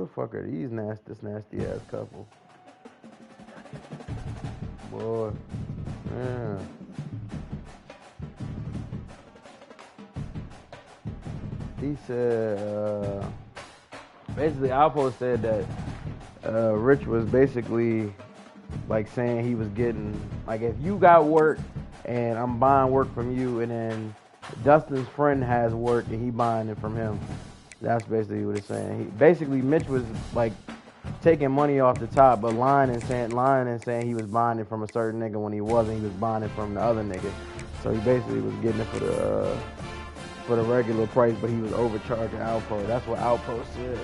the fuck are these nasty ass couple? Boy, man. He said, basically, Alpo said that Rich was basically like saying he was getting, like, if you got work and I'm buying work from you, and then Dustin's friend has work and he buying it from him. That's basically what it's saying. Basically, Mitch was like taking money off the top, but lying and saying he was buying it from a certain nigga when he wasn't. He was buying it from the other nigga. So he basically was getting it for the regular price, but he was overcharging Alpo. That's what Alpo said.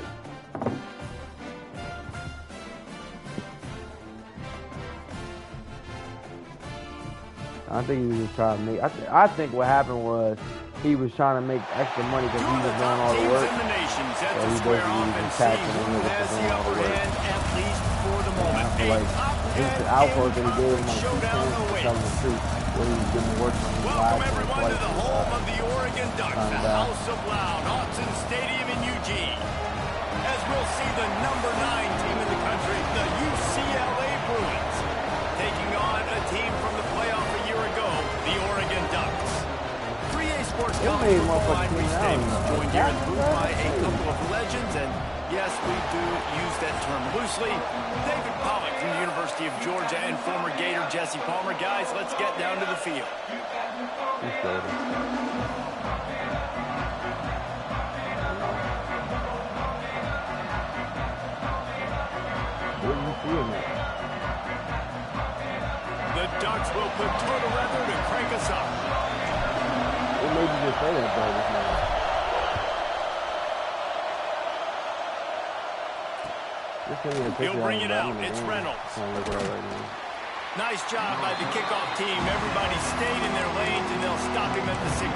I think he was just trying to make. I think what happened was he was trying to make extra money because he was doing all the work. So he basically was taxing him for doing all the work. I feel like it's the Alpo that he gave him like 2 cents to tell him the truth, where he was getting work from his life. Welcome everyone to the home of the Oregon Ducks, the House of Loud, Autzen Stadium in Eugene. As we'll see the number 9 team in the country, the UCLA Bruins, taking on a team from the playoff a year ago, the Oregon Ducks. 3A Sports College football line restatements joined here and proved by a couple of legends, and yes, we do use that term loosely. David Pollock from the University of Georgia and former Gator Jesse Palmer. Guys, let's get down to the field. The Ducks will put total weather to crank us up. What made you just say that, though, this man? He'll bring it out. It's Reynolds. Nice job by the kickoff team. Everybody stayed in their lanes, and they'll stop him at the 16.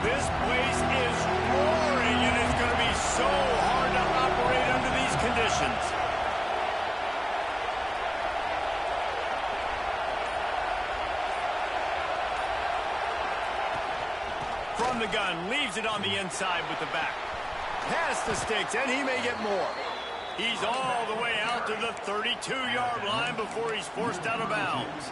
This place is roaring, and it's going to be so hard to operate under these conditions. From the gun, leaves it on the inside with the back. Past the sticks, and he may get more. He's all the way out to the 32-yard line before he's forced out of bounds.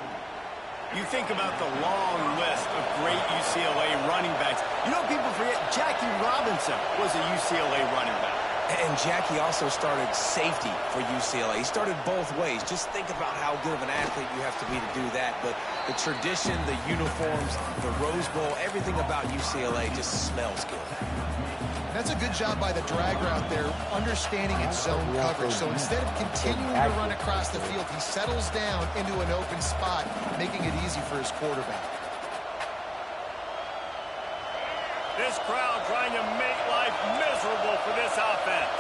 You think about the long list of great UCLA running backs. You know, people forget Jackie Robinson was a UCLA running back. And Jackie also started safety for UCLA. He started both ways. Just think about how good of an athlete you have to be to do that. But the tradition, the uniforms, the Rose Bowl, everything about UCLA just smells good. That's a good job by the drag route there, understanding its zone coverage. So instead of continuing to run across the field, he settles down into an open spot, making it easy for his quarterback. This crowd trying to make life miserable for this offense.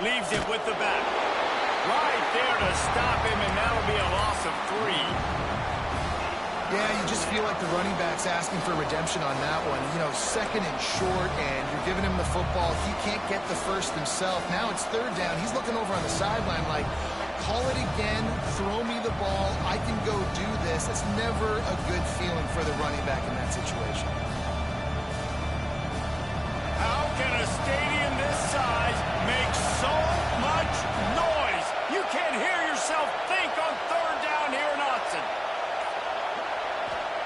Leaves it with the back. Right there to stop him, and that'll be a loss of 3. Yeah, you just feel like the running back's asking for redemption on that one. You know, 2nd and short, and you're giving him the football. He can't get the first himself. Now it's 3rd down. He's looking over on the sideline like, call it again, throw me the ball, I can go do this. It's never a good feeling for the running back in that situation. How can a stadium this size make so much noise? You can't hear yourself think on 3rd down here in Autzen.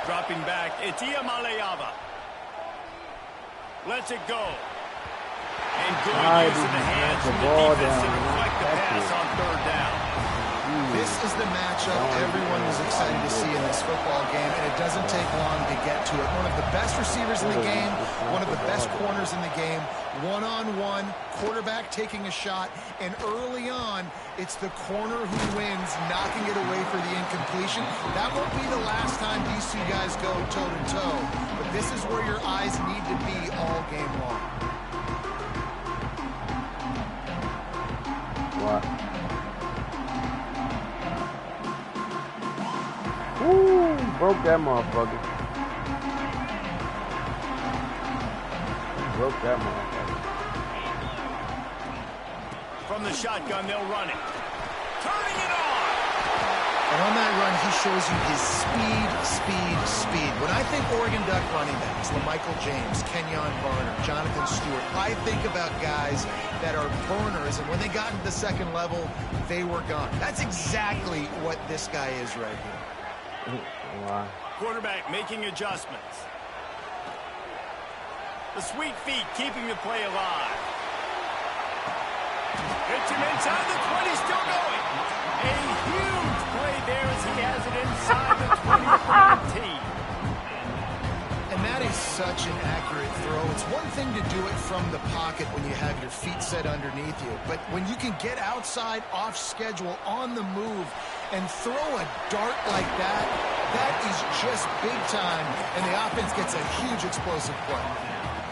Dropping back, it's Iamaleava. Lets it go. And good use of the hands from the defense to deflect the pass on 3rd down. This is the matchup everyone was excited to see in this football game, and it doesn't take long to get to it. One of the best receivers in the game, one of the best corners in the game, one-on-one, quarterback taking a shot, and early on, it's the corner who wins, knocking it away for the incompletion. That won't be the last time these two guys go toe-to-toe, but this is where your eyes need to be all game long. What? Woo! Broke that motherfucker. Broke that motherfucker. From the shotgun, they'll run it. Turning it on! And on that run, he shows you his speed. When I think Oregon Duck running backs, Michael James, Kenyon Barner, Jonathan Stewart, I think about guys that are burners, and when they got into the second level, they were gone. That's exactly what this guy is right here. Wow. Quarterback making adjustments. The sweet feet keeping the play alive. Hits him inside the 20, still going. A huge play there as he has it inside the 20 of the team. And that is such an accurate throw. It's one thing to do it from the pocket when you have your feet set underneath you, but when you can get outside, off schedule, on the move, and throw a dart like that, that is just big time, and the offense gets a huge explosive play.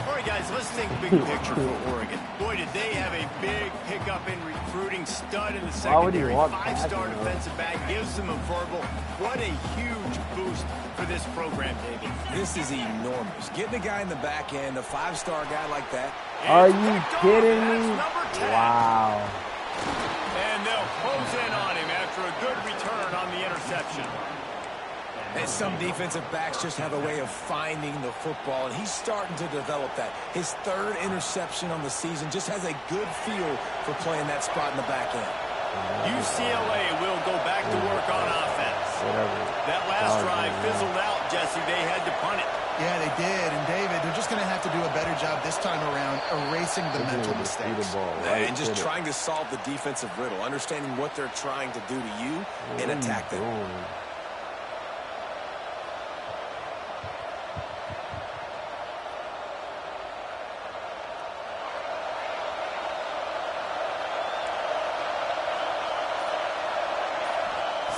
All right, guys, let's think big picture for Oregon. Boy, did they have a big pickup in recruiting. Stud in the secondary. 5-star defensive back. Gives them a verbal. What a huge boost for this program, David. This is enormous. Getting a guy in the back end, a 5-star guy like that. Are you kidding me? Wow. And they'll close in on him after a good return on the interception. And some defensive backs just have a way of finding the football, and he's starting to develop that. His 3rd interception on the season, just has a good feel for playing that spot in the back end. UCLA will go back to work on offense. That last drive fizzled out, Jesse. They had to punt it. Yeah, they did. And, David, they're just going to have to do a better job this time around erasing the mental mistakes. And just trying to solve the defensive riddle, understanding what they're trying to do to you and attack them.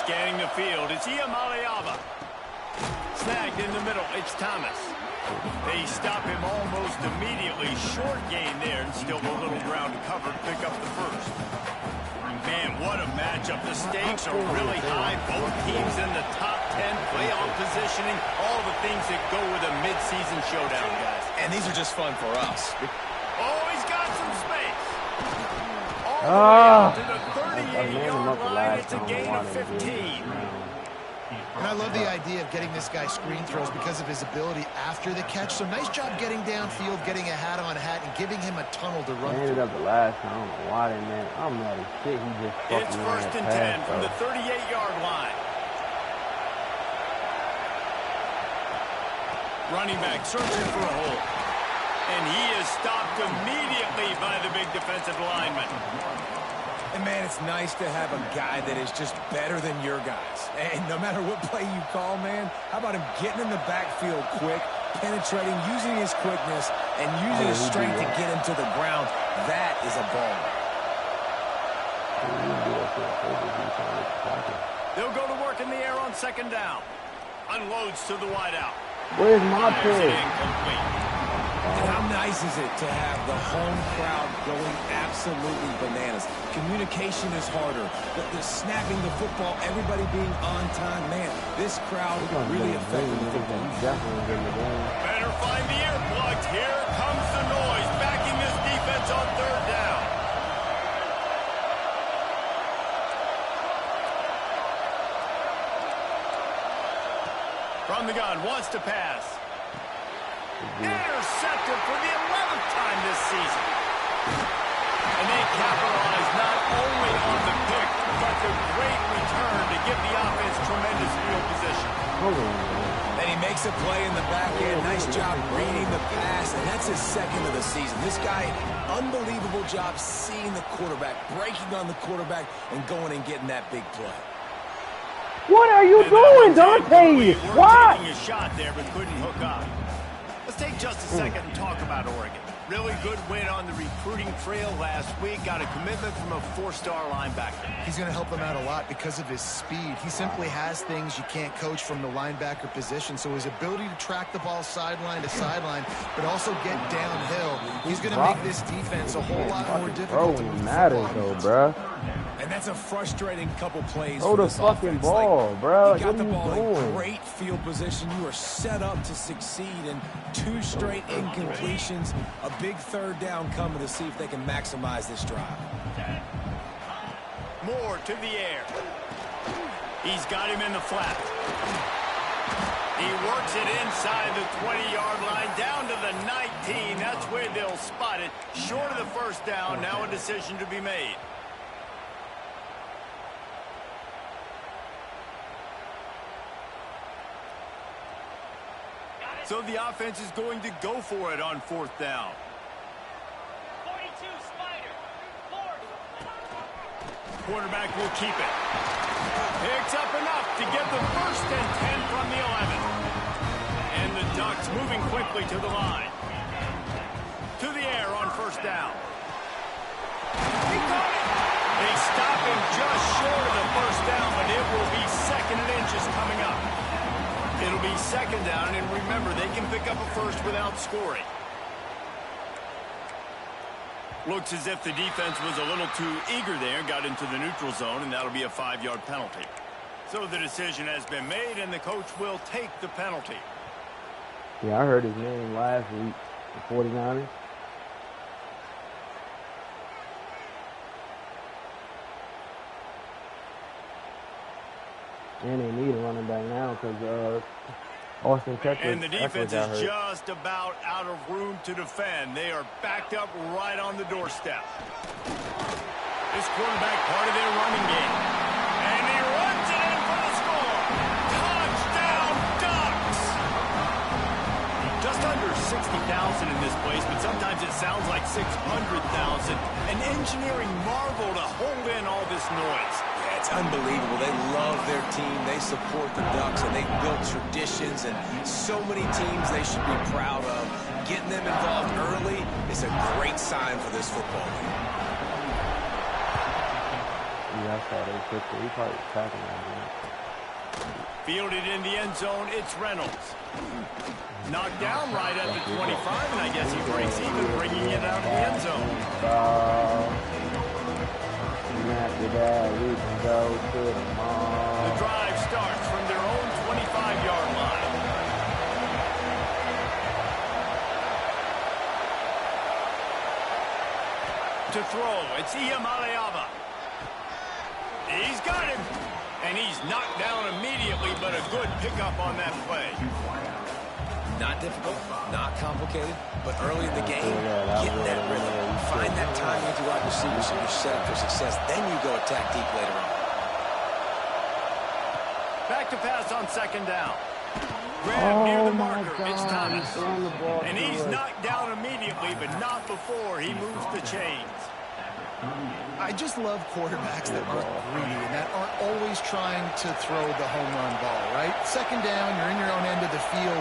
Scanning the field, it's Iamaleava. Snagged in the middle, it's Thomas. They stop him almost immediately. Short gain there, and still a little ground covered. Pick up the first. Man, what a matchup. The stakes are really high. Both teams in the top 10, playoff positioning, all the things that go with a midseason showdown, guys. And these are just fun for us. Oh, he's got some space. All the way out to the 38-yard line. It's a gain of 15. And I love the idea of getting this guy screen throws because of his ability after the catch. So nice job getting downfield, getting a hat-on-hat, and giving him a tunnel to run through. Ended up the last time. I don't know why they man. I'm mad as shit. He just fucking It's 1st and 10 from the 38-yard line. Running back searching for a hole. And he is stopped immediately by the big defensive lineman. And, man, it's nice to have a guy that is just better than your guys. And no matter what play you call, man, how about him getting in the backfield quick, penetrating, using his quickness, and using his strength to get him to the ground? That is a ball. They'll go to work in the air on 2nd down. Unloads to the wideout. Where's my pick? And how nice is it to have the home crowd going absolutely bananas? Communication is harder. The snapping the football, everybody being on time. Man, this crowd really affecting the football. Better find the earplugs. Here comes the noise, backing this defense on 3rd down. From the gun, wants to pass. Intercepted for the 11th time this season. And they capitalize not only on the pick, but the great return to give the offense tremendous field position. And he makes a play in the back end. Nice job reading the pass, and that's his 2nd of the season. This guy, unbelievable job seeing the quarterback, breaking on the quarterback, and going and getting that big play. What are you doing, Dante? What? Taking a shot there, but couldn't hook up. Let's take just a second and talk about Oregon. Really good win on the recruiting trail last week. Got a commitment from a 4-star linebacker. He's going to help them out a lot because of his speed. He simply has things you can't coach from the linebacker position. So his ability to track the ball sideline to sideline, but also get downhill, he's going to make this defense a whole lot more difficult to move matters though, bro. And that's a frustrating couple plays. Throw the fucking ball, bro. You got the ball in great field position. You are set up to succeed, and 2 straight incompletions. A big 3rd down coming to see if they can maximize this drive. Moore to the air. He's got him in the flat. He works it inside the 20-yard line, down to the 19. That's where they'll spot it. Short of the first down, now a decision to be made. So the offense is going to go for it on 4th down. 42, Spider. 4. Quarterback will keep it. Picks up enough to get the 1st and 10 from the 11. And the Ducks moving quickly to the line. To the air on 1st down. He caught it. They stop him just short of the 1st down, but it will be 2nd and inches coming up. It'll be 2nd down, and remember, they can pick up a 1st without scoring. Looks as if the defense was a little too eager there, got into the neutral zone, and that'll be a 5-yard penalty. So the decision has been made, and the coach will take the penalty. Yeah, I heard his name last week, the 49ers. And they need a running back now because Austin Texas. And the defense is just about out of room to defend. They are backed up right on the doorstep. This quarterback part of their running game. And he runs it in for the score. Touchdown, Ducks! Just under 60,000 in this place, but sometimes it sounds like 600,000. An engineering marvel to hold in all this noise. It's unbelievable. They love their team. They support the Ducks, and they've built traditions and so many teams they should be proud of. Getting them involved early is a great sign for this football game. Yeah, I saw they took it. He probably attacking that. Fielded in the end zone, it's Reynolds. Knocked down right at the 25, and I guess he breaks even, bringing it out of the end zone. After that, we can go to the mall. The drive starts from their own 25-yard line. To throw, it's Iamaleava. He's got him. And he's knocked down immediately, but a good pickup on that play. Not difficult, not complicated, but early in the game, getting that rhythm. Find that time with your wide receivers so you're set up for success. Then you go attack deep later on. Back to pass on 2nd down. Grab near the marker. It's Thomas. And he's knocked down immediately, but not before he moves the chains. I just love quarterbacks that aren't greedy and that aren't always trying to throw the home run ball, right? 2nd down, you're in your own end of the field.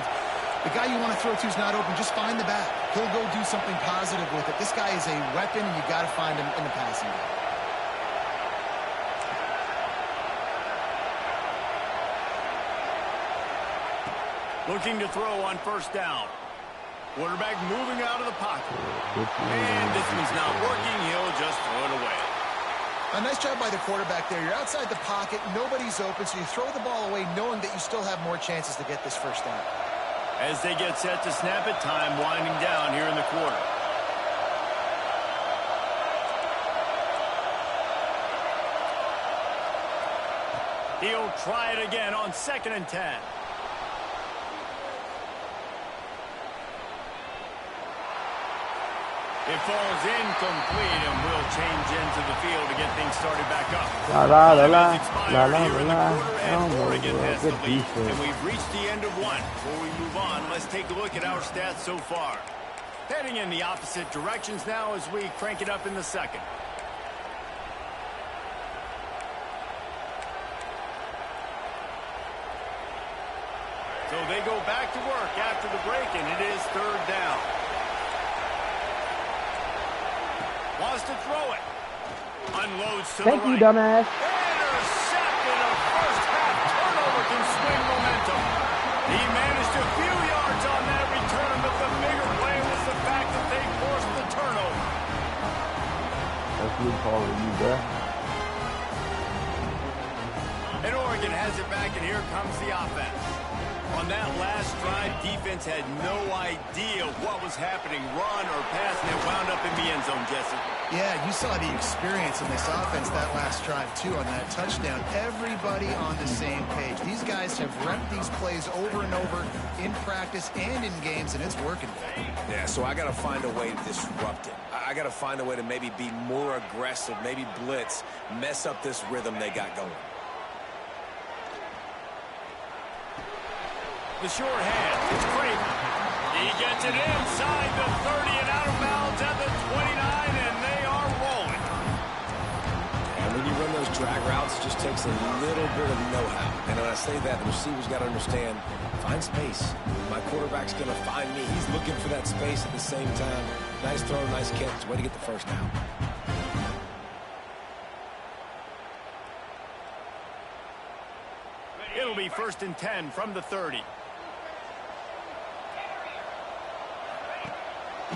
The guy you want to throw to is not open. Just find the back. He'll go do something positive with it. This guy is a weapon, and you got to find him in the passing game. Looking to throw on 1st down. Quarterback moving out of the pocket. And this one's not working. He'll just throw it away. A nice job by the quarterback there. You're outside the pocket. Nobody's open, so you throw the ball away knowing that you still have more chances to get this 1st down. As they get set to snap it, time winding down here in the quarter. He'll try it again on 2nd and 10. It falls incomplete and will change into the field to get things started back up. Oregon has the lead, and we've reached the end of one. Before we move on, let's take a look at our stats so far. Heading in the opposite directions now as we crank it up in the 2nd. So they go back to work after the break, and it is 3rd down. Wants to throw it. Unloads to the right. Thank you, dumbass. Intercepted. A first-half turnover can swing momentum. He managed a few yards on that return, but the bigger play was the fact that they forced the turnover. That's me calling you, bruh. And Oregon has it back, and here comes the offense. On that last drive, defense had no idea what was happening, run or pass, and it wound up in the end zone, Jesse. Yeah, you saw the experience in this offense that last drive, too, on that touchdown. Everybody on the same page. These guys have repped these plays over and over in practice and in games, and it's working. Yeah, so I got to find a way to disrupt it. I got to find a way to maybe be more aggressive, maybe blitz, mess up this rhythm they got going. The short hand, it's Craven. He gets it inside the 30 and out of bounds at the 29, and they are rolling. And when you run those drag routes, it just takes a little bit of know-how. And when I say that, the receiver's got to understand, find space. My quarterback's going to find me. He's looking for that space at the same time. Nice throw, nice catch. Way to get the first down. It'll be 1st and 10 from the 30.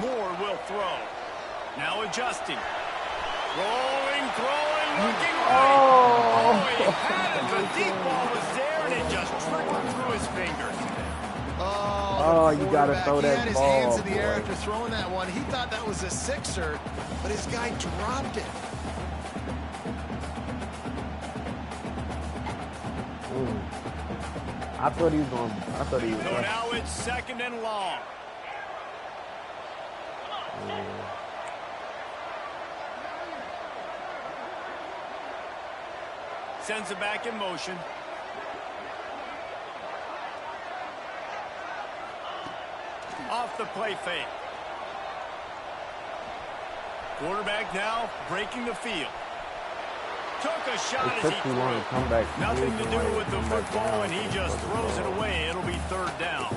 Moore will throw. Now adjusting. Rolling, throwing, looking right. Oh, he had it. The deep ball was there, and it just trickled through his fingers. Oh, you got to throw that ball. He had his hands in the air after throwing that one. He thought that was a sixer, but his guy dropped it. I thought he was going. So now it's 2nd and long. Sends it back in motion. Off the play fake. Quarterback now breaking the field. Took a shot as he threw. Nothing to do with the football, and he just throws it away. It'll be 3rd down.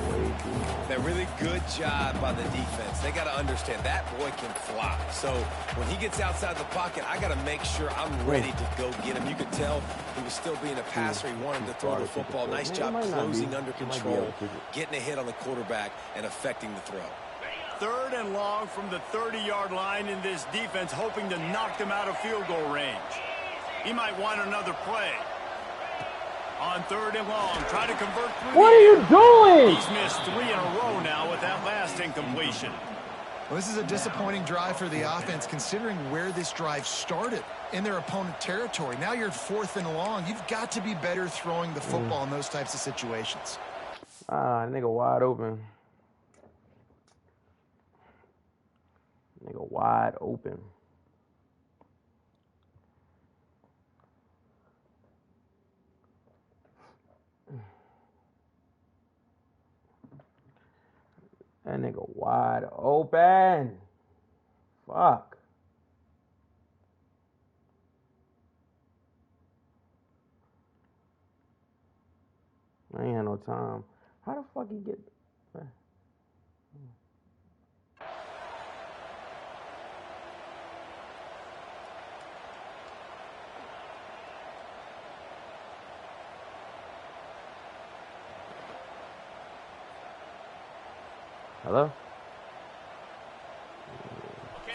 That really good job by the defense. They got to understand that boy can fly. So when he gets outside the pocket, I got to make sure I'm ready to go get him. You could tell he was still being a passer. He wanted to throw the football. Nice job closing under control, getting a hit on the quarterback, and affecting the throw. 3rd and long from the 30-yard line in this defense, hoping to knock them out of field goal range. He might want another play. On 3rd and long, try to convert through. What are you doing? He's missed 3 in a row now with that last incompletion. Well, this is a disappointing drive for the offense, considering where this drive started, in their opponent territory. Now you're at 4th and long. You've got to be better throwing the football in those types of situations. Nigga wide open. Nigga wide open. That nigga wide open. Fuck. I ain't had no time. How the fuck he get... Hello?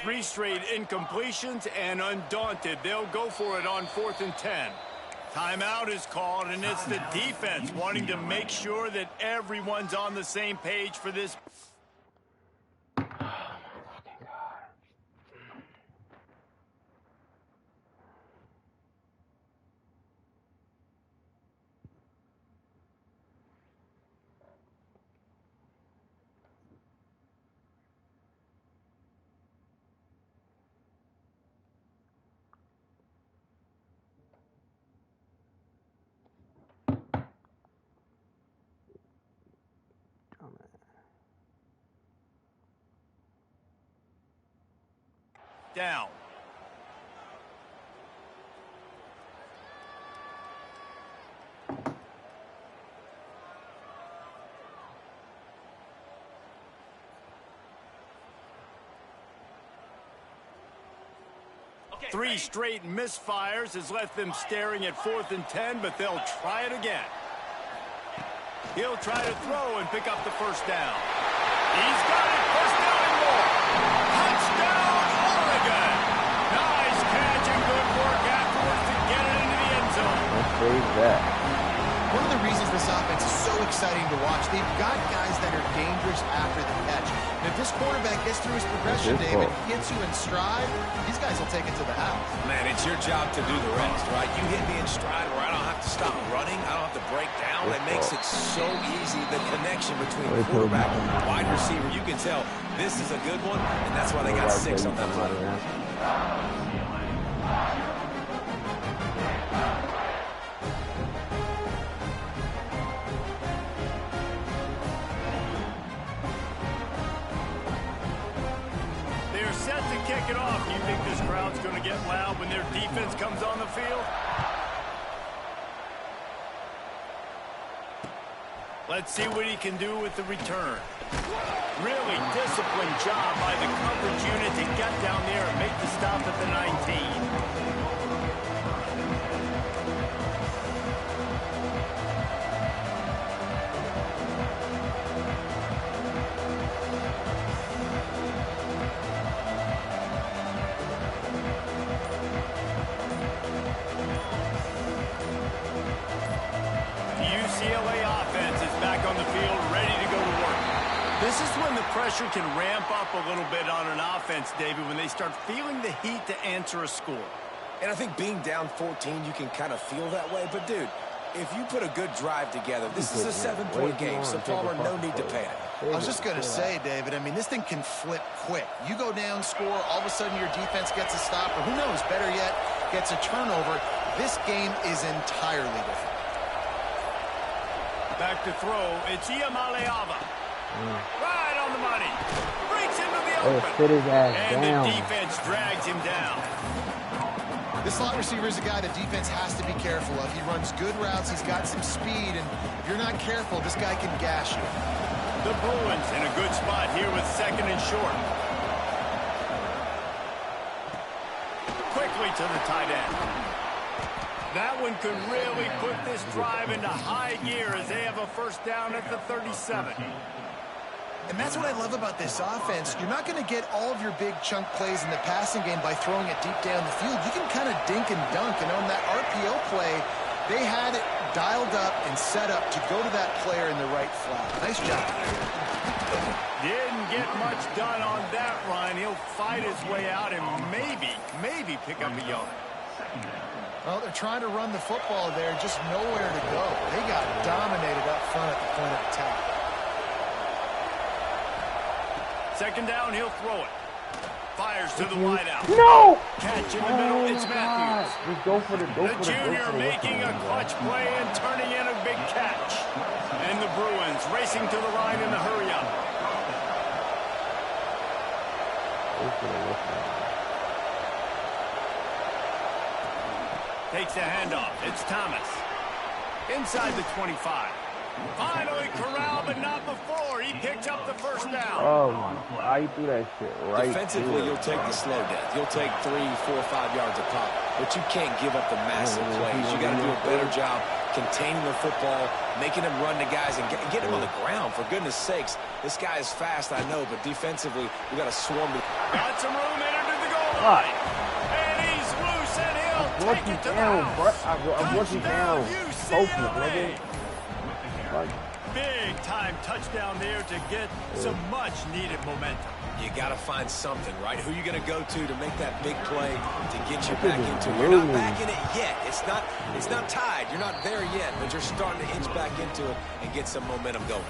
3 straight incompletions, and undaunted, they'll go for it on 4th and 10. Timeout is called, and it's the defense wanting to make sure that everyone's on the same page for this. Down. Three straight misfires has left them staring at 4th and 10, but they'll try it again. He'll try to throw and pick up the first down. He's got it. First down and more. Touchdown, Oregon. Nice catch and good work afterwards to get it into the end zone. Let's save that. one of the reasons this offense is so exciting to watch, they've got guys that are dangerous after the catch. And if this quarterback gets through his progression, David, gets you in stride, these guys will take it to the house. Man, it's your job to do the rest, right? You hit me in stride where I don't have to stop running. I don't have to break down. It makes it so easy, the connection between quarterback and wide receiver. You can tell this is a good one, and that's why they got 6 on that play. They're set to kick it off. You think this crowd's going to get loud when their defense comes on the field? Let's see what he can do with the return. Really disciplined job by the coverage unit to get down there and make the stop at the 19. This is when the pressure can ramp up a little bit on an offense, David, when they start feeling the heat to answer a score. And I think being down 14, you can kind of feel that way. But, dude, if you put a good drive together, this is a 7-point game, so Palmer, no need to panic. I was just going to say, David, I mean, this thing can flip quick. You go down, score, all of a sudden your defense gets a stop, or who knows, better yet, gets a turnover. This game is entirely different. Back to throw, it's Iamaleava. Right on the money. Breaks into the open. And the defense drags him down. This slot receiver is a guy the defense has to be careful of. He runs good routes. He's got some speed. And if you're not careful, this guy can gash you. The Bruins in a good spot here with 2nd and short. Quickly to the tight end. That one could really put this drive into high gear as they have a first down at the 37. And that's what I love about this offense. You're not going to get all of your big chunk plays in the passing game by throwing it deep down the field. You can kind of dink and dunk. And on that RPO play, they had it dialed up and set up to go to that player in the right flat. Nice job. Didn't get much done on that run. He'll fight his way out and maybe pick up a yard. Well, they're trying to run the football there, just nowhere to go. They got dominated up front at the point of attack. 2nd down, he'll throw it. Fires to the wideout. No! Catch in the middle, it's Matthews. Just go for the junior making a clutch play and turning in a big catch. And the Bruins racing to the line in the hurry-up. Takes a handoff. It's Thomas. Inside the 25. Finally corralled, but not before. He picked up the first down. Oh, my God. He threw that shit right Defensively, you'll take the slow death. You'll take 3, 4, 5 yards a pop. But you can't give up the massive plays. You got to do a better job containing the football, making him run to guys, and get him on the ground. For goodness sakes, this guy is fast, I know, but defensively, we got to swarm. Got some room entered the goal line. And he's loose, and he'll take it to the house. I'm looking down. Focus, nigga. Big time touchdown there to get some much needed momentum. You got to find something, right? Who you going to go to make that big play to get you back into it? You're not back in it yet. It's not tied. You're not there yet, but you're starting to inch back into it and get some momentum going.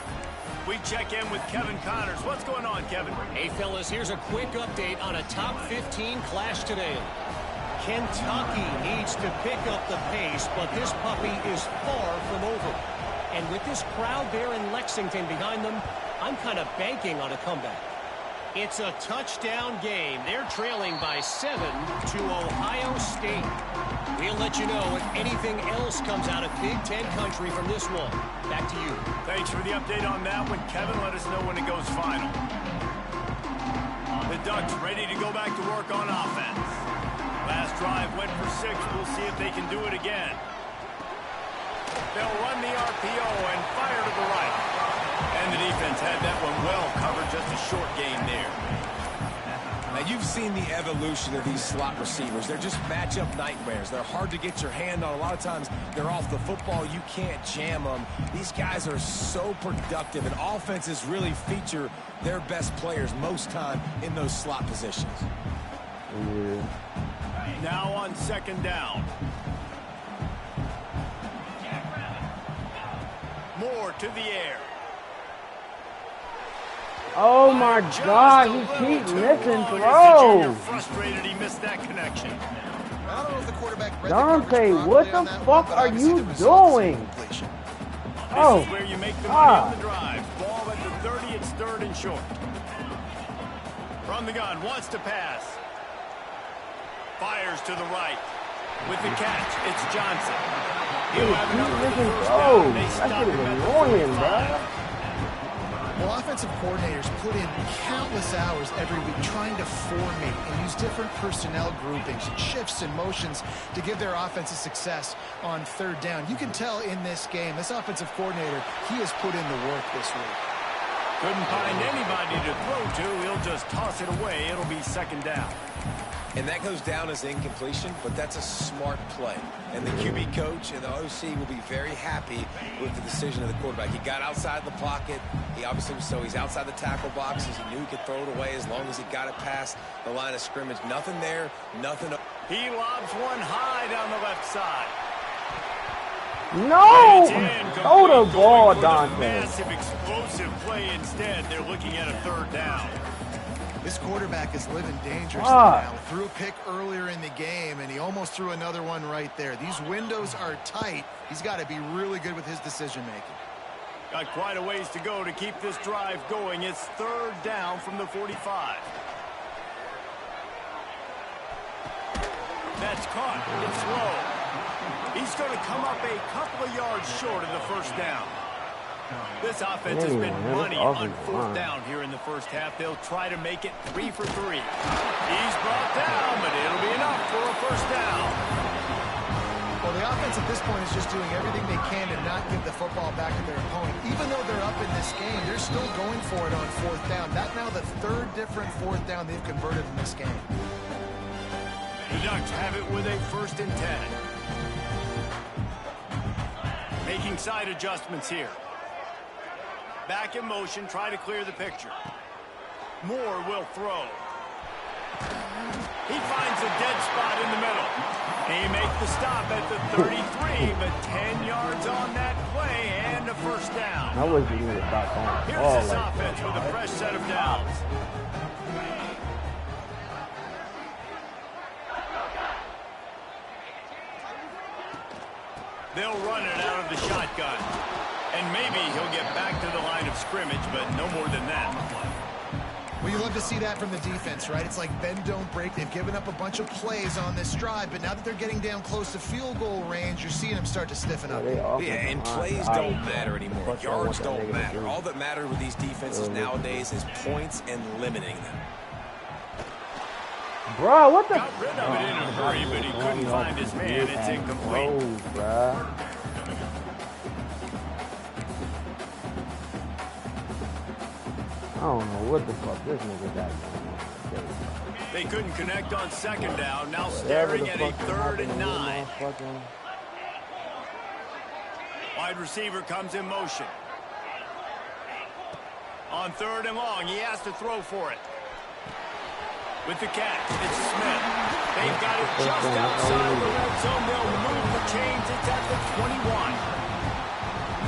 We check in with Kevin Connors. What's going on, Kevin? Hey, fellas, here's a quick update on a top 15 clash today. Kentucky needs to pick up the pace, but this puppy is far from over. And with this crowd there in Lexington behind them, I'm kind of banking on a comeback. It's a touchdown game. They're trailing by 7 to Ohio State. We'll let you know if anything else comes out of Big Ten country from this one. Back to you. Thanks for the update on that one, Kevin. Let us know when it goes final. The Ducks ready to go back to work on offense. Last drive went for 6. We'll see if they can do it again. They'll run the RPO and fire to the right. And the defense had that one well covered. Just a short game there. Now, you've seen the evolution of these slot receivers. They're just matchup nightmares. They're hard to get your hand on. A lot of times, they're off the football. You can't jam them. These guys are so productive, and offenses really feature their best players most time in those slot positions. Yeah. Now on second down. Moore to the air. Oh my God, he keeps missing throws. Frustrated he missed that connection. I don't know if the quarterback read Dante, the what the fuck are you doing? Oh, This is where you make the money on the drive. Ball at the 30, it's third and short. From the gun, wants to pass. Fires to the right. With the catch, it's Johnson. He'll have another first down. They stop him at the 45. Well, offensive coordinators put in countless hours every week trying to formate and use different personnel groupings and shifts and motions to give their offensive success on third down. You can tell in this game, this offensive coordinator, he has put in the work this week. Couldn't find anybody to throw to. He'll just toss it away. It'll be second down. And that goes down as incompletion, but that's a smart play. And the QB coach and the OC will be very happy with the decision of the quarterback. He got outside the pocket. He obviously was he's outside the tackle boxes. He knew he could throw it away as long as he got it past the line of scrimmage. Nothing there, nothing. He lobs one high down the left side. no! Throw Throw the ball, Dante. Massive explosive play instead. They're looking at a third down. This quarterback is living dangerously now. Threw a pick earlier in the game, and he almost threw another one right there. These windows are tight. He's got to be really good with his decision-making. Got quite a ways to go to keep this drive going. It's third down from the 45. That's caught. It's low. He's going to come up a couple of yards short of the first down. This offense has been money on fourth down here in the first half. They'll try to make it 3 for 3. He's brought down, but it'll be enough for a first down. Well, the offense at this point is just doing everything they can to not give the football back to their opponent. Even though they're up in this game, they're still going for it on fourth down. That's now the third different fourth down they've converted in this game. The Ducks have it with a 1st and 10. Making side adjustments here. Back in motion, try to clear the picture. Moore will throw. He finds a dead spot in the middle. He makes the stop at the 33, but 10 yards on that play and a first down. I wasn't even about that. Here's this offense with a fresh set of downs. They'll run it out of the shotgun. And maybe he'll get back to the line of scrimmage, but no more than that. Well, you love to see that from the defense, right? It's like bend, don't break. They've given up a bunch of plays on this drive, but now that they're getting down close to field goal range, you're seeing them start to stiffen up. Yeah, and plays don't matter anymore. Yards don't matter. All that matters with these defenses nowadays is points and limiting them. Bro, what the? Got rid of it in a hurry, but he couldn't find his man. It's incomplete. Bro. I don't know what the fuck this nigga got going on. They couldn't connect on second down. Now staring at a 3rd and 9. Wide receiver comes in motion. On 3rd and long, he has to throw for it. With the catch, it's Smith. They've got it just outside the red zone. They'll move the chains. It's at the 21.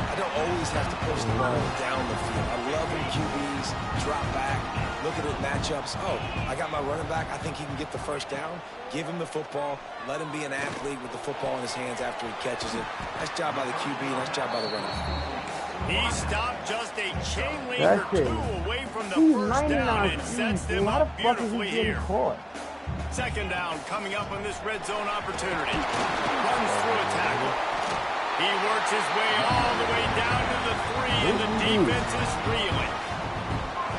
I don't always have to push the ball down the field. I love when QBs drop back, look at it matchups. Oh, I got my running back. I think he can get the first down. Give him the football. Let him be an athlete with the football in his hands after he catches it. Nice job by the QB. Nice job by the running back. He stopped just a chain link or 2 away from the first down and sets them up beautifully here. Second down coming up on this red zone opportunity. Runs through a tackle. He works his way all the way down to the 3, and the defense is reeling.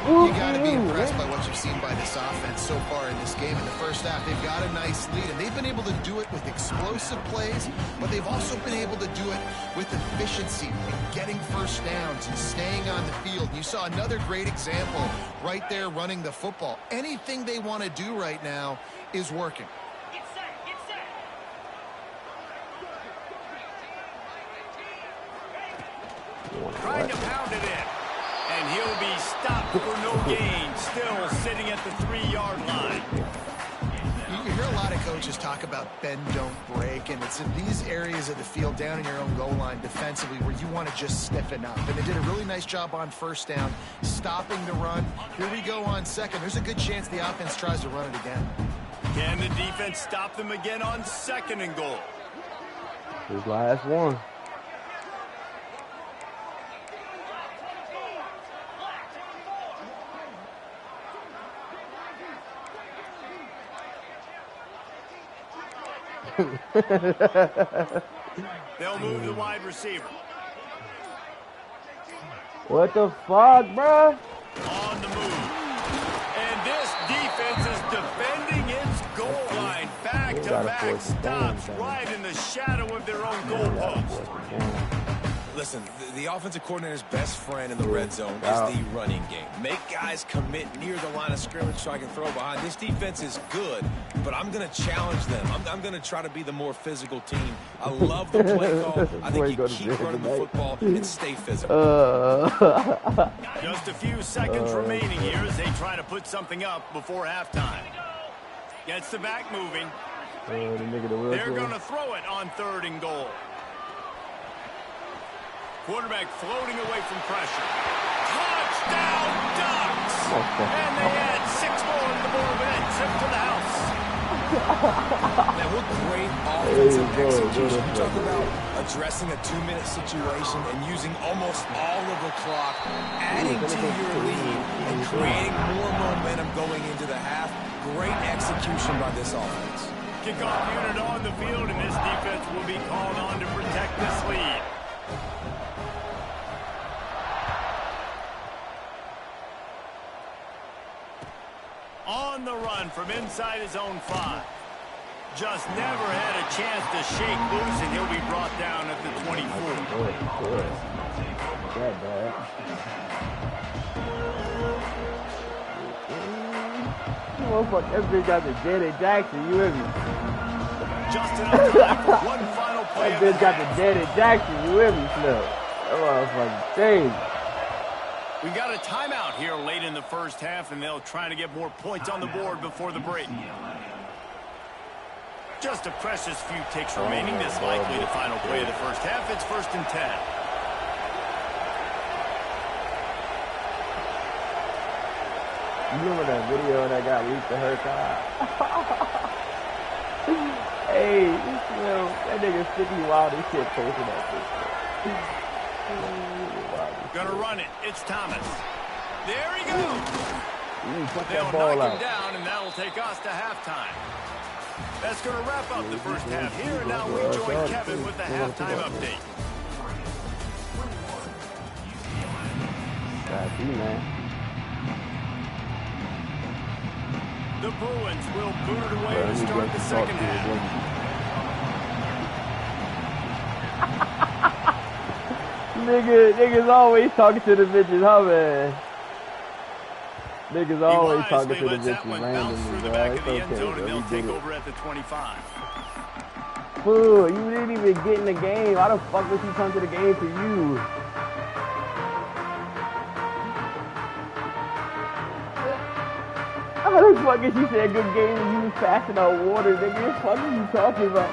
You got to be impressed by what you've seen by this offense so far in this game. In the first half, they've got a nice lead, and they've been able to do it with explosive plays, but they've also been able to do it with efficiency and getting first downs and staying on the field. You saw another great example right there running the football. Anything they want to do right now is working. Get set, get set. Trying to pound it in. And he'll be stopped for no gain, still sitting at the 3-yard line. You hear a lot of coaches talk about bend, don't break, and it's in these areas of the field down in your own goal line defensively where you want to just stiffen up. And they did a really nice job on first down, stopping the run. Here we go on second. There's a good chance the offense tries to run it again. Can the defense stop them again on second and goal? His last one. They'll move the wide receiver. What the fuck, bro? On the move. And this defense is defending its goal line. Back-to-back stops right in the shadow of their own goalpost. Listen, the offensive coordinator's best friend in the red zone is the running game. Make guys commit near the line of scrimmage so I can throw behind. This defense is good, but I'm going to challenge them. I'm going to try to be the more physical team. I love the play call. I think you keep running the football and stay physical. Just a few seconds remaining here as they try to put something up before halftime. Gets the back moving. They're going to throw it on third and goal. Quarterback floating away from pressure. Touchdown, Ducks! And they add 6 more to the board, but that tip to the house. Now, what great offensive execution. You talk about addressing a 2-minute situation and using almost all of the clock, adding to your lead, and creating more momentum going into the half. Great execution by this offense. Kickoff unit on the field, and this defense will be called on to protect this lead. On the run from inside his own 5. Just never had a chance to shake loose, and he'll be brought down at the 24. Motherfucker, that bitch got the Janet Jackson, you hear me? Just enough time for one final play. That bitch got the Janet Jackson, you hear me, Snow? That motherfucker crazy. We got a timeout here late in the first half, and they'll try to get more points on the board before the break. Just a precious few ticks remaining. This likely the final play of the first half. It's 1st and 10. You remember that video that got leaked to her car? Hey, that nigga 50 wild as shit posted that shit. Gonna run it. It's Thomas. There he goes. They'll knock him down, and that'll take us to halftime. That's going to wrap up the first half here, and now we join Kevin with the halftime update. The Bruins will boot it away to start the second half. Niggas always talking to the bitches, huh, man? Niggas always talking to the bitches randomly, bro. It's okay, bro. They'll take over at the 25. Fool, you didn't even get in the game. Why the fuck would he come to the game for you? How the fuck is she saying good game and you was passing out water, nigga? What the fuck are you talking about?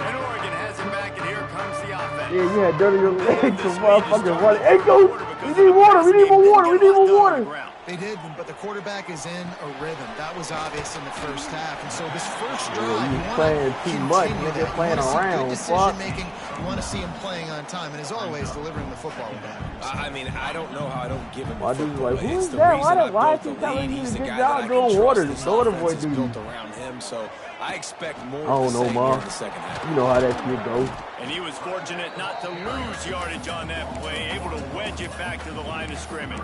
And Oregon has him back, and here comes the offense. Yeah, you had dirt on your legs from motherfucking running. Hey, go! We need water! We need more water! We need more water! They did, but the quarterback is in a rhythm. That was obvious in the first half. And so this first drive, you playing too much. You're playing around. Decision-making, you want to see him playing on time. And as always, delivering the football with accuracy. I mean, I don't know how I don't give him my the football. Like, who's that? Why is he telling you to get down doing water? The water boy dude. Built around him, so I expect more of the same in the second half. You know how that shit goes. And he was fortunate not to lose yardage on that play, able to wedge it back to the line of scrimmage.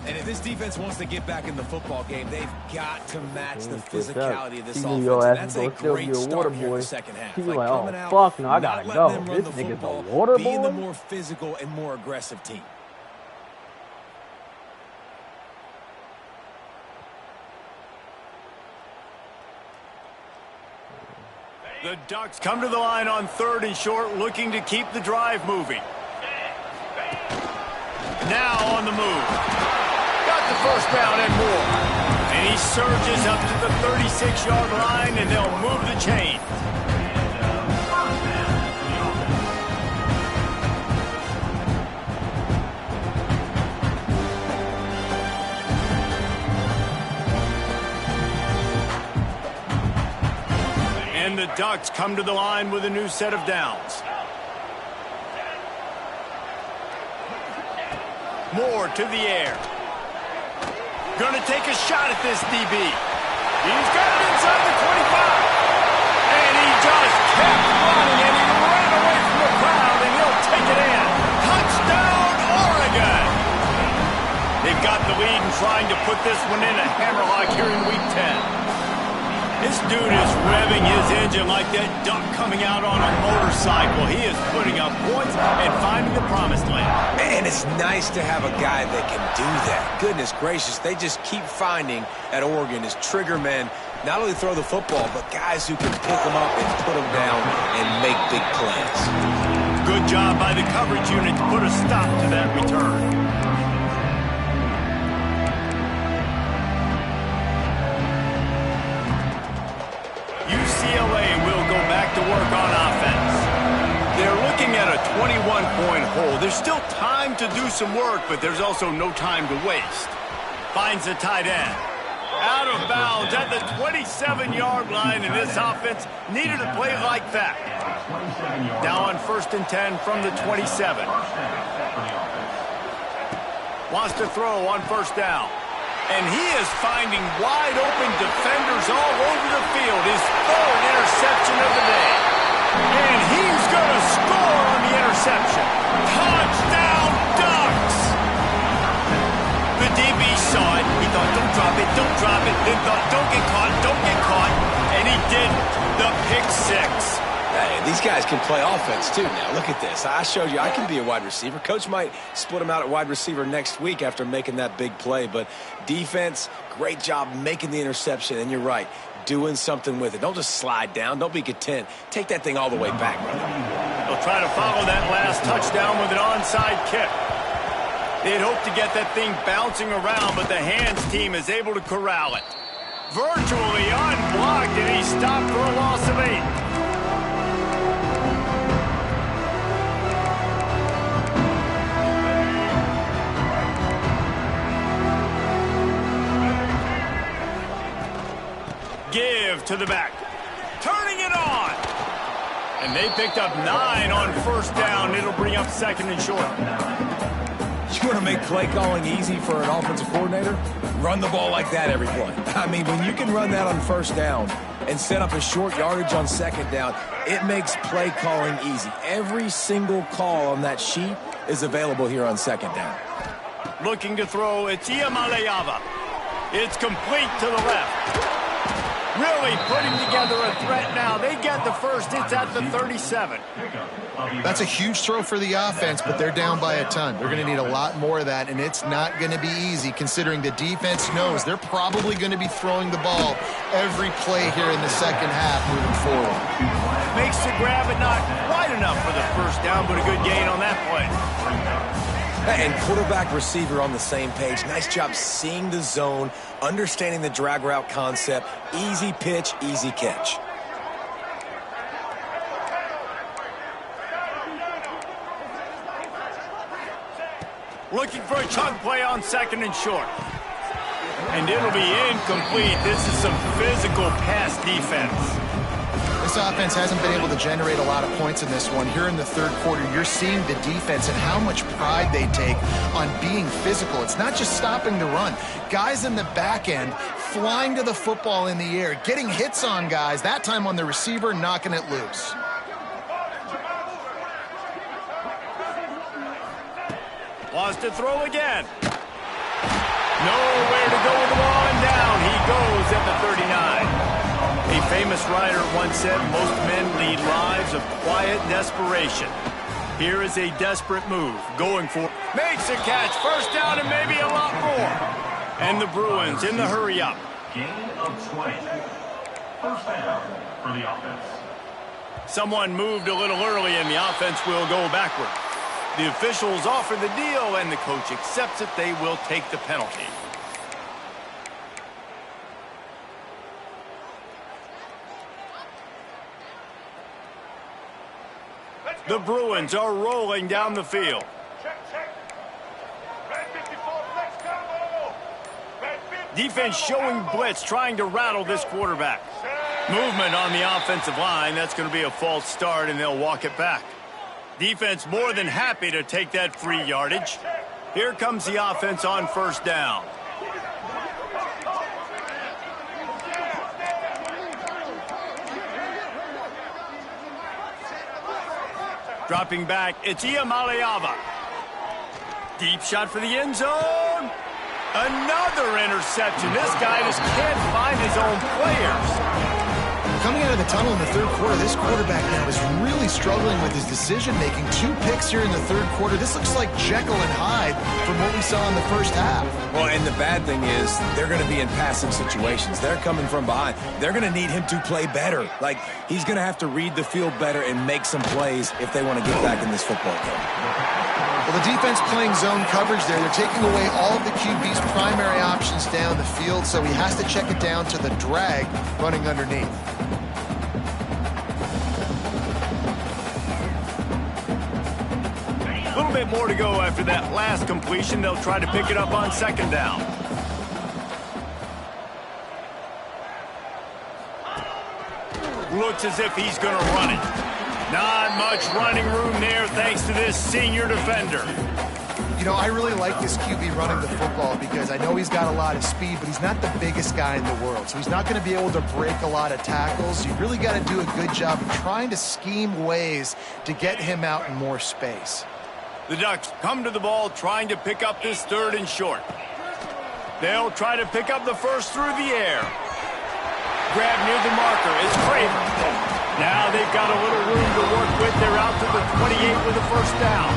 And if this defense wants to get back in the football game, they've got to match the physicality of this He offense. your ass That's is a gonna still great be a water start here in boy. the second half. He was Like like, coming oh out, fuck no, I not gotta letting go. them run This the nigga's football, a water being the boy. more physical and more aggressive team. The Ducks come to the line on 3rd and short, looking to keep the drive moving. Now on the move. Got the first down and more. And he surges up to the 36-yard line, and they'll move the chain. And the Ducks come to the line with a new set of downs. Moore to the air. Going to take a shot at this DB. He's got it inside the 25. And he just kept running, and he ran away from the crowd, and he'll take it in. Touchdown, Oregon! They've got the lead and trying to put this one in a hammerlock here in Week 10. This dude is revving his engine like that duck coming out on a motorcycle. He is putting up points and finding the promised land. And it's nice to have a guy that can do that. Goodness gracious, they just keep finding at Oregon is trigger men, not only throw the football, but guys who can pick them up and put them down and make big plays. Good job by the coverage unit to put a stop to that return. UCLA will go back to work on offense. They're looking at a 21-point hole. There's still time to do some work, but there's also no time to waste. Finds the tight end. Out of bounds at the 27-yard line, and this offense needed a play like that. Now on 1st and 10 from the 27. Wants to throw on 1st down. And he is finding wide-open defenders all over the field. His 3rd interception of the day. And he's going to score on the interception. Touchdown, Ducks! The DB saw it. He thought, don't drop it, don't drop it. Then thought, don't get caught, don't get caught. And he did the pick 6. Hey, these guys can play offense, too, now. Look at this. I showed you I can be a wide receiver. Coach might split him out at wide receiver next week after making that big play. But defense, great job making the interception. And you're right, doing something with it. Don't just slide down. Don't be content. Take that thing all the way back, brother. They'll try to follow that last touchdown with an onside kick. They'd hope to get that thing bouncing around, but the hands team is able to corral it. Virtually unblocked, and he stopped for a loss of 8. Give to the back. Turning it on. And they picked up 9 on 1st down. It'll bring up 2nd and short. You want to make play calling easy for an offensive coordinator? Run the ball like that every play. I mean, when you can run that on 1st down and set up a short yardage on 2nd down, it makes play calling easy. Every single call on that sheet is available here on 2nd down. Looking to throw, it's Iamaleava. It's complete to the left. Really putting together a threat now. They get the first. It's at the 37. That's a huge throw for the offense, but they're down by a ton. They're going to need a lot more of that, and it's not going to be easy considering the defense knows they're probably going to be throwing the ball every play here in the second half moving forward. Makes the grab, but not quite enough for the first down, but a good gain on that play. And quarterback receiver on the same page. Nice job seeing the zone, understanding the drag route concept. Easy pitch, easy catch. Looking for a chunk play on 2nd and short. And it'll be incomplete. This is some physical pass defense. This offense hasn't been able to generate a lot of points in this one. Here in the 3rd quarter, you're seeing the defense and how much pride they take on being physical. It's not just stopping the run. Guys in the back end flying to the football in the air, getting hits on guys, that time on the receiver, knocking it loose. Wants to throw again. Nowhere to go with the ball, and down he goes at the 39. A famous writer once said most men lead lives of quiet desperation. Here is a desperate move, going for, makes a catch, first down and maybe a lot more. And the Bruins in the hurry up. Gain of 20. First down for the offense. Someone moved a little early and the offense will go backward. The officials offer the deal and the coach accepts it. They will take the penalty. The Bruins are rolling down the field. Defense showing blitz, trying to rattle this quarterback. Movement on the offensive line. That's going to be a false start, and they'll walk it back. Defense more than happy to take that free yardage. Here comes the offense on first down. Dropping back, it's Iamaleava. Deep shot for the end zone. Another interception. This guy just can't find his own players. Coming out of the tunnel in the third quarter, this quarterback now is really struggling with his decision-making. 2 picks here in the third quarter. This looks like Jekyll and Hyde from what we saw in the first half. Well, and the bad thing is they're going to be in passing situations. They're coming from behind. They're going to need him to play better. Like, he's going to have to read the field better and make some plays if they want to get back in this football game. Well, the defense playing zone coverage there. They're taking away all of the QB's primary options down the field, so he has to check it down to the drag running underneath. A little bit more to go after that last completion. They'll try to pick it up on second down. Looks as if he's going to run it. Not much running room there thanks to this senior defender. You know, I really like this QB running the football because I know he's got a lot of speed, but he's not the biggest guy in the world. So he's not going to be able to break a lot of tackles. You really got to do a good job of trying to scheme ways to get him out in more space. The Ducks come to the ball trying to pick up this third and short. They'll try to pick up the first through the air. Grab near the marker. It's Craver. Now they've got a little room to work with. They're out to the 28 with a first down.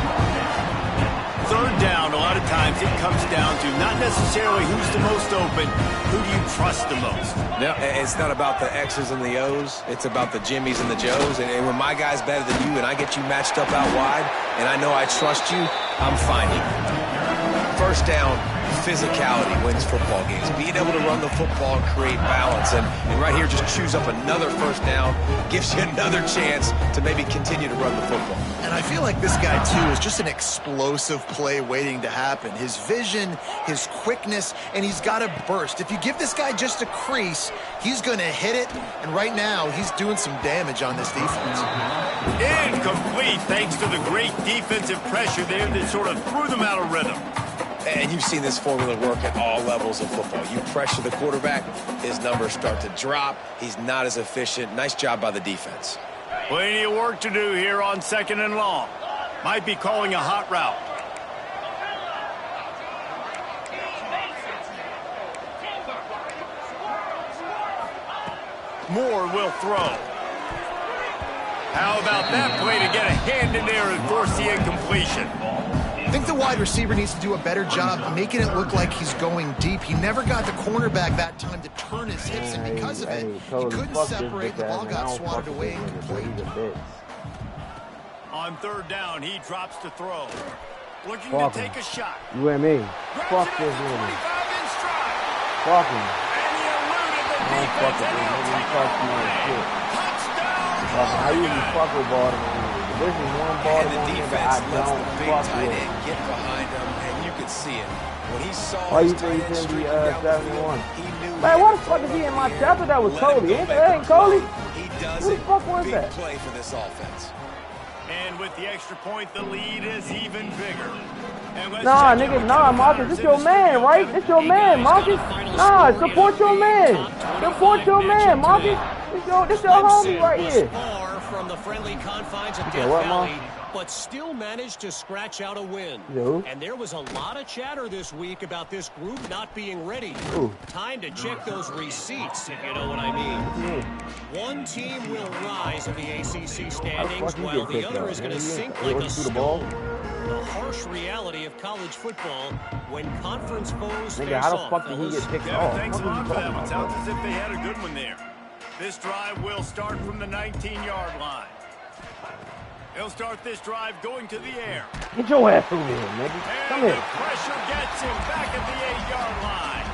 Third down, a lot of times it comes down to not necessarily who's the most open, who do you trust the most? No, it's not about the X's and the O's. It's about the Jimmies and the Joes. And when my guy's better than you and I get you matched up out wide and I know I trust you, I'm finding. First down, physicality wins football games. Being able to run the football and create balance. And right here, just choose up another first down, gives you another chance to maybe continue to run the football. And I feel like this guy, too, is just an explosive play waiting to happen. His vision, his quickness, and he's got a burst. If you give this guy just a crease, he's going to hit it. And right now, he's doing some damage on this defense. Incomplete thanks to the great defensive pressure there that sort of threw them out of rhythm. And you've seen this formula work at all levels of football. You pressure the quarterback, his numbers start to drop. He's not as efficient. Nice job by the defense. Plenty of work to do here on second and long. Might be calling a hot route. Moore will throw. How about that play to get a hand in there and force the incompletion? I think the wide receiver needs to do a better job making it look like he's going deep. He never got the cornerback that time to turn his hips, and because of it, he couldn't separate. The ball got swatted away incomplete. On third down, he drops to throw. Looking to take a shot. You and me. Fuck this nigga. Fuck him. And he eluded the defense. Fuck it, nigga. Fuck you and shit. How you even fuck with Baltimore? This is one ball. And the defense lets the big tight end get behind him, and you could see it. When he saw his tight end streaking down the field, he knew. Man, what the fuck is he in my chapter? That was Coley. That ain't Coley. He does Who the fuck was big that? play for this offense. And with the extra point, the lead is even bigger. Nah, nigga, nah, Marcus, this your man, right? This your man, Marcus. Nah, support your man. Support your man, Marcus. This your homie right here. from the friendly confines of Death Valley, but still managed to scratch out a win. And there was a lot of chatter this week about this group not being ready. Time to check those receipts, if you know what I mean. One team will rise in the ACC standings, while the other is going to sink like a stone. The harsh reality of college football when conference foes face off. Thanks a lot for that one. Sounds as if they had a good one there. This drive will start from the 19-yard line. He'll start this drive going to the air. Get your ass over here, nigga. Come here. The pressure gets him back at the 8-yard line.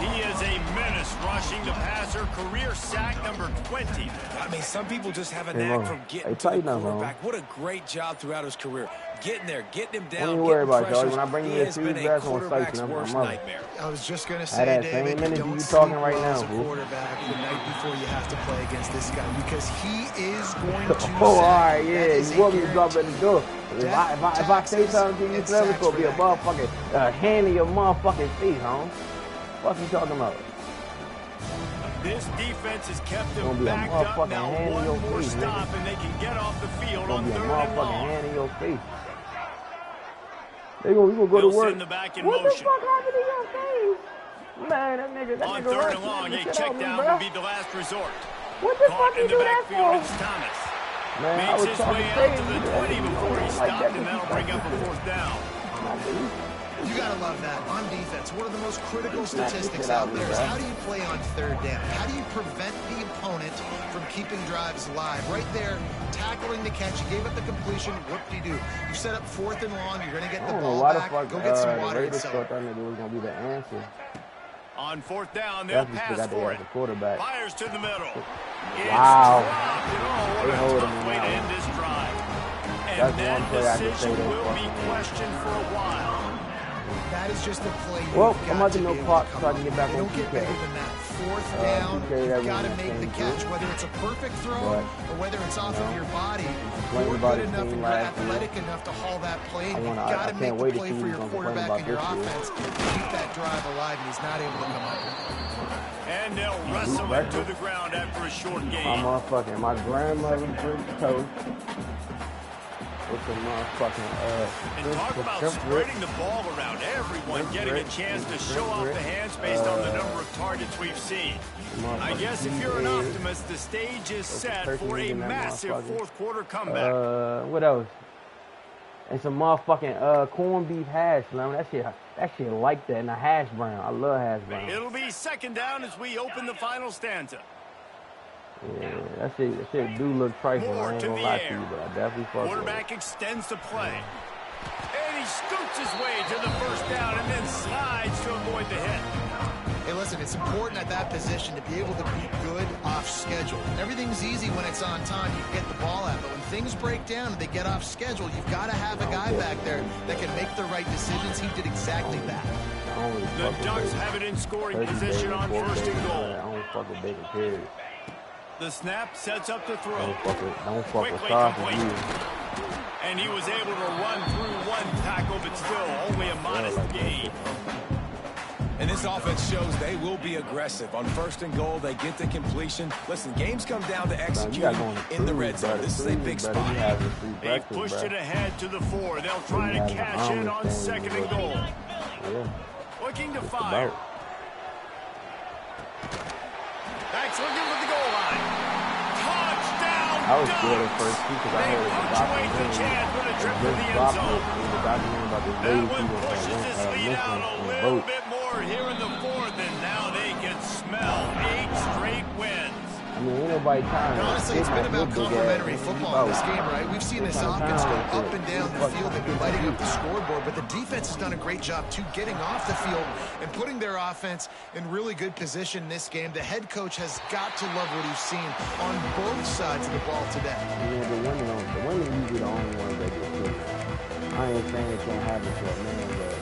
He is a menace rushing the passer. Career sack number 20. I mean, some people just have a knack from getting to the quarterback. What a great job throughout his career. Getting there, getting him down. Don't worry about y'all. When I bring you this food, that's on site. I was just going to say, David, you don't talking right now, as a quarterback the night before you have to play against this guy because he is going to all right, yeah. You want me to drop at the door. If I say something to you, it's going to be a motherfucking hand in your motherfucking face, huh? What you talking about? This defense has kept them backed up. Now one more stop and they can get off the field on 3rd and long. Hand in your face. We gonna go to work. Send the back in what motion. The fuck happened to your face? Man, that nigga on 3rd and long, a check down will be the last resort. What the fuck in you the do that backfield for? is Thomas. Man, makes his way out to the 20 before he stopped, and that'll bring up a 4th down. You gotta love that. On defense, one of the most critical statistics out there is how do you play on 3rd down? How do you prevent the opponent from keeping drives live? Right there, tackling the catch. You gave up the completion. Whoop-de-doo. You set up 4th and long. You're gonna get the ball back. Go get some water and sell it. That nigga was gonna be the answer. On 4th down, they'll pass for it. Quarterback. Fires to the middle. Wow. What a tough way to end this drive. And that decision will be questioned for a while. That is just a play. Well, I'm about to know clock so I can get back on don't get better than that. 4th down, you've got to make the catch. Whether it's a perfect throw or whether it's off of your body, you're good enough and you're athletic enough to haul that play. You've got to make the play for your quarterback and your offense to keep that drive alive, and he's not able to come up. And they'll wrestle him to the ground after a short game. My grandmother drinks toast. With the motherfucking, and talk about spreading the ball around. Everyone getting a chance to show off the hands based on the number of targets we've seen. I guess if you're an optimist, the stage is set for a massive 4th quarter comeback. What else? And some motherfucking corned beef hash, man. That shit like that, and a hash brown. I love hash brown. It'll be 2nd down as we open the final stanza. Yeah, that shit do look trifling. I ain't gonna lie to you, but I definitely fuck with it. Quarterback extends the play. And he scoots his way to the 1st down and then slides to avoid the hit. Hey, listen, it's important at that position to be able to be good off schedule. Everything's easy when it's on time. You get the ball out. But when things break down and they get off schedule, you've got to have a guy back there that can make the right decisions. He did exactly that. The Ducks have it in scoring position on 1st and goal. I don't fuck with Bacon, period. The snap sets up the throw. Don't fuck with complete. And he was able to run through one tackle, but still only a modest gain. And this offense shows they will be aggressive. On 1st and goal, they get the completion. Listen, games come down to executing in the red zone. This is a big spot. They pushed it ahead to the 4. They'll try to cash in on 2nd and goal. Looking to fire. That's looking for the goal line. Touchdown! I was scared at first too because I heard it punctuate the chance with a trip to the end zone. That one pushes this lead out a little bit more here in the 4th, and now they can smell 8 straight wins. I mean, ain't nobody trying to. Honestly, it's been about complementary football in this game, right? We've seen this offense go up and down the field and lighting up the scoreboard, but the defense has done a great job, too, getting off the field and putting their offense in really good position in this game. The head coach has got to love what he's seen on both sides of the ball today. Yeah, the women usually the only ones that get killed. I ain't saying it can't happen to a man, but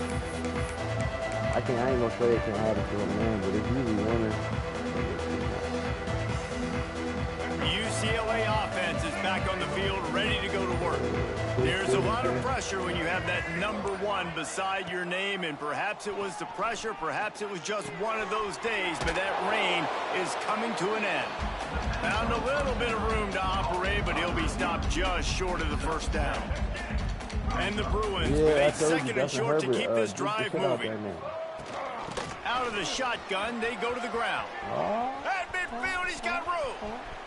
I ain't gonna say it can't happen to a man, but it's usually women. UCLA offense is back on the field, ready to go to work. There's a lot of pressure when you have that number 1 beside your name, and perhaps it was the pressure, perhaps it was just one of those days, but that reign is coming to an end. Found a little bit of room to operate, but he'll be stopped just short of the first down. And the Bruins with a second and short to keep this drive moving. Out of the shotgun, they go to the ground. At midfield, he's got room.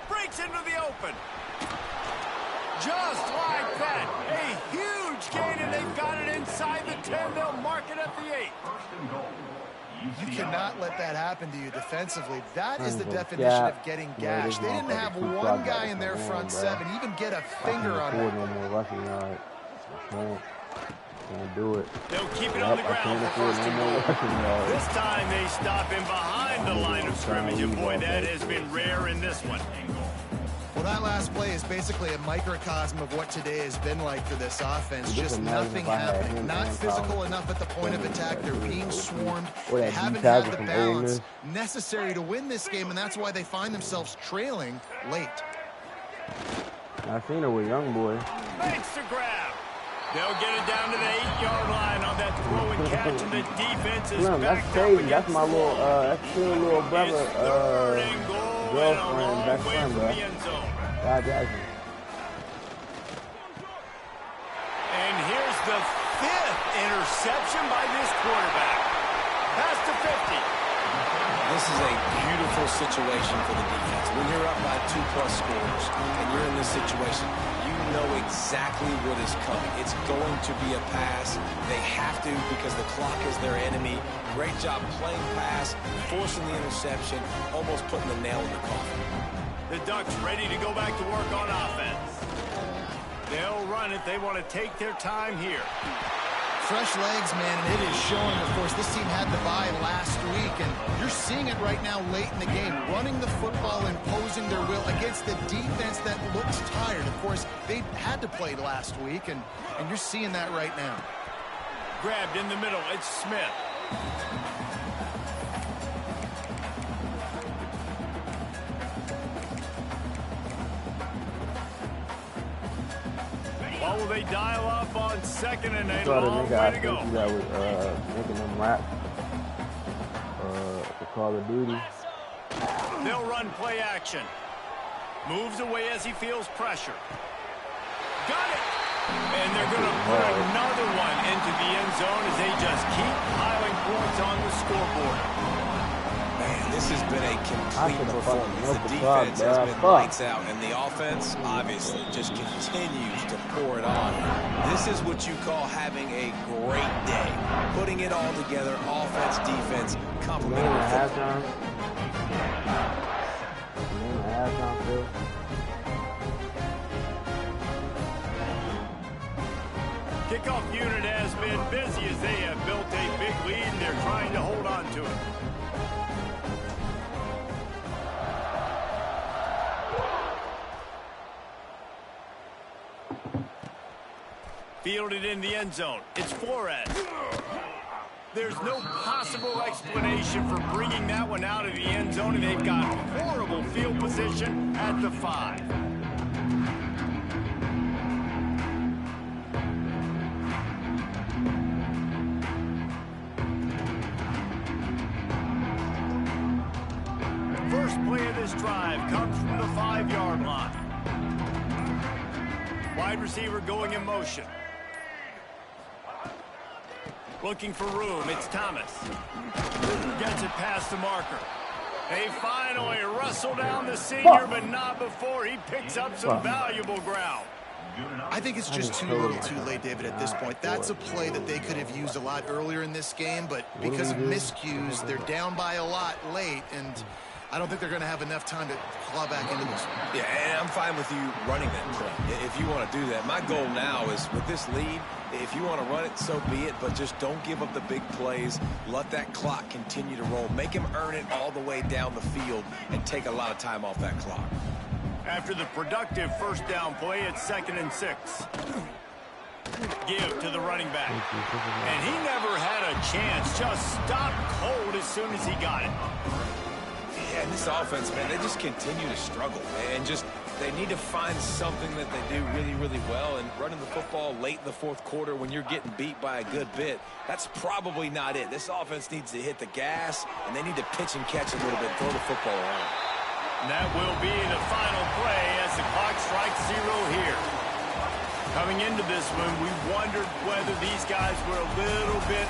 Breaks into the open. Just like that. A huge gain, and they've got it inside the 10. They'll mark it at the 8. You cannot let that happen to you defensively. That is the definition of getting gashed. They didn't have one guy in their front seven even get a finger on it. Can't do it. They'll keep it on the ground for first and goal. This time they stop him behind the line of scrimmage, and boy, that has been rare in this one. Well, that last play is basically a microcosm of what today has been like for this offense. Just nothing happening. Not physical enough at the point of attack. They're being swarmed. They haven't had the balance necessary to win this game, and that's why they find themselves trailing late. I seen it with young boy. Makes the grab. They'll get it down to the 8-yard line on that throw and catch, and the defense is back. That's crazy. That's my little, that's your little brother, girlfriend, best friend, bro. God, Jackson. And here's the 5th interception by this quarterback. Past the 50. This is a beautiful situation for the defense. When you're up by 2+ scores and you're in this situation, you know exactly what is coming. It's going to be a pass. They have to because the clock is their enemy. Great job playing pass, forcing the interception, almost putting the nail in the coffin. The Ducks ready to go back to work on offense. They'll run it. They want to take their time here. Fresh legs, man, and it is showing. Of course, this team had the bye last week, and you're seeing it right now late in the game. Running the football, imposing their will against the defense that looks tired. Of course, they had to play last week, and you're seeing that right now. Grabbed in the middle. It's Smith. Well, will they dial up on 2nd and a long way to go? That was making them rap the Call of Duty. They'll run play action. Moves away as he feels pressure. Got it! And they're going to put another one into the end zone as they just keep piling points on the scoreboard. Man, this has been a complete performance. The defense has been lights out, and the offense, obviously, just continues to pour it on. This is what you call having a great day. Putting it all together, offense, defense, complementary football. Kickoff unit has been busy as they have built a big lead, and they're trying to hold on to it. Fielded in the end zone. It's Flores. There's no possible explanation for bringing that one out of the end zone, and they've got horrible field position at the 5. First play of this drive comes from the 5-yard line. Wide receiver going in motion. Looking for room. It's Thomas. Gets it past the marker. They finally wrestle down the senior, but not before he picks up some valuable ground. I think it's just too little too late, David, at this point. That's a play that they could have used a lot earlier in this game, but because of miscues, they're down by a lot late, and I don't think they're going to have enough time to claw back into this. Yeah, and I'm fine with you running that play if you want to do that. My goal now is with this lead, if you want to run it, so be it, but just don't give up the big plays. Let that clock continue to roll. Make him earn it all the way down the field and take a lot of time off that clock. After the productive first down play, it's 2nd and 6. Give to the running back. And he never had a chance. Just stopped cold as soon as he got it. Yeah, and this offense, man, they just continue to struggle. And just, they need to find something that they do really, really well. And running the football late in the 4th quarter when you're getting beat by a good bit, that's probably not it. This offense needs to hit the gas, and they need to pitch and catch a little bit, throw the football around. That will be the final play as the clock strikes 0 here. Coming into this one, we wondered whether these guys were a little bit